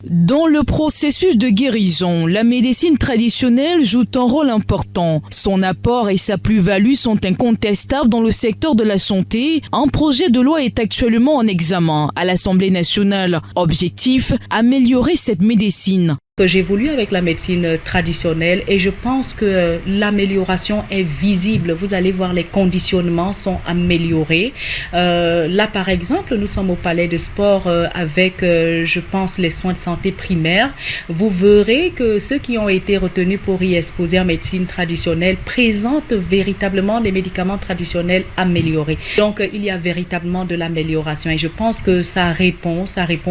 Dans le processus de guérison, la médecine traditionnelle joue un rôle important. Son apport et sa plus-value sont incontestables dans le secteur de la santé. Un projet de loi est actuellement en examen à l'Assemblée nationale. Objectif, améliorer cette médecine. J'évolue avec la médecine traditionnelle et je pense que l'amélioration est visible. Vous allez voir, les conditionnements sont améliorés. Là, par exemple, nous sommes au Palais de Sport avec, je pense, les soins de santé primaires. Vous verrez que ceux qui ont été retenus pour y exposer en médecine traditionnelle présentent véritablement les médicaments traditionnels améliorés. Donc, il y a véritablement de l'amélioration et je pense que ça répond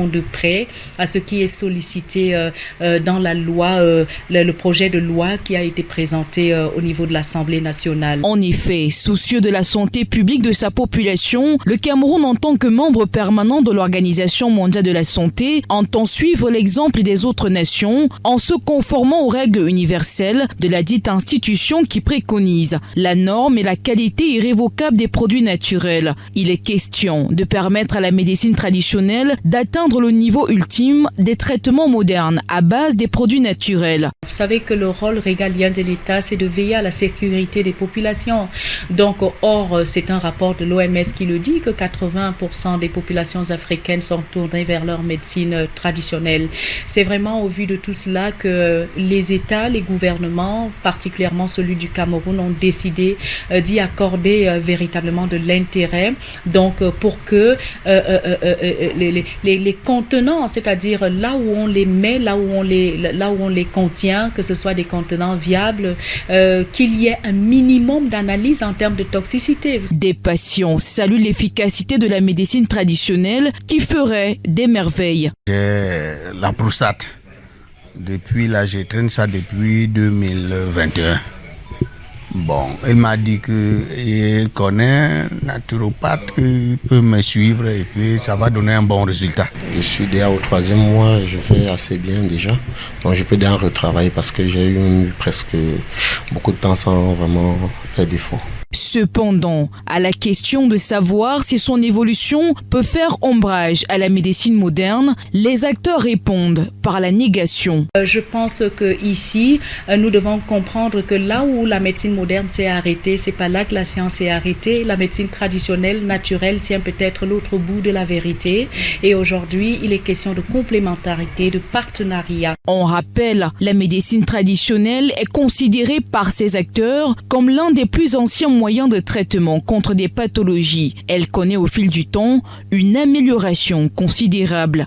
de près à ce qui est sollicité dans la loi, le projet de loi qui a été présenté au niveau de l'Assemblée nationale. En effet, soucieux de la santé publique de sa population, le Cameroun, en tant que membre permanent de l'Organisation mondiale de la santé, entend suivre l'exemple des autres nations en se conformant aux règles universelles de la dite institution qui préconise la norme et la qualité irrévocable des produits naturels. Il est question de permettre à la médecine traditionnelle d'atteindre le niveau ultime des traitements modernes à base des produits naturels. Vous savez que le rôle régalien de l'État, c'est de veiller à la sécurité des populations. Donc, or, c'est un rapport de l'OMS qui le dit que 80% des populations africaines sont tournées vers leur médecine traditionnelle. C'est vraiment au vu de tout cela que les États, les gouvernements, particulièrement celui du Cameroun, ont décidé d'y accorder véritablement de l'intérêt. Donc, pour que les contenants, c'est-à-dire là où on les met, là où on les contient, que ce soit des contenants viables, qu'il y ait un minimum d'analyse en termes de toxicité. Des patients saluent l'efficacité de la médecine traditionnelle qui ferait des merveilles. J'ai la prostate. Je traîne ça depuis 2021. Bon, il m'a dit qu'il connaît un naturopathe qui peut me suivre et puis ça va donner un bon résultat. Je suis déjà au 3e mois, je vais assez bien déjà. Donc je peux déjà retravailler parce que j'ai eu presque beaucoup de temps sans vraiment faire défaut. Cependant, à la question de savoir si son évolution peut faire ombrage à la médecine moderne, les acteurs répondent par la négation. Je pense qu'ici, nous devons comprendre que là où la médecine moderne s'est arrêtée, c'est pas là que la science s'est arrêtée. La médecine traditionnelle, naturelle, tient peut-être l'autre bout de la vérité. Et aujourd'hui, il est question de complémentarité, de partenariat. On rappelle, la médecine traditionnelle est considérée par ces acteurs comme l'un des plus anciens moyens de traitement contre des pathologies. Elle connaît au fil du temps une amélioration considérable.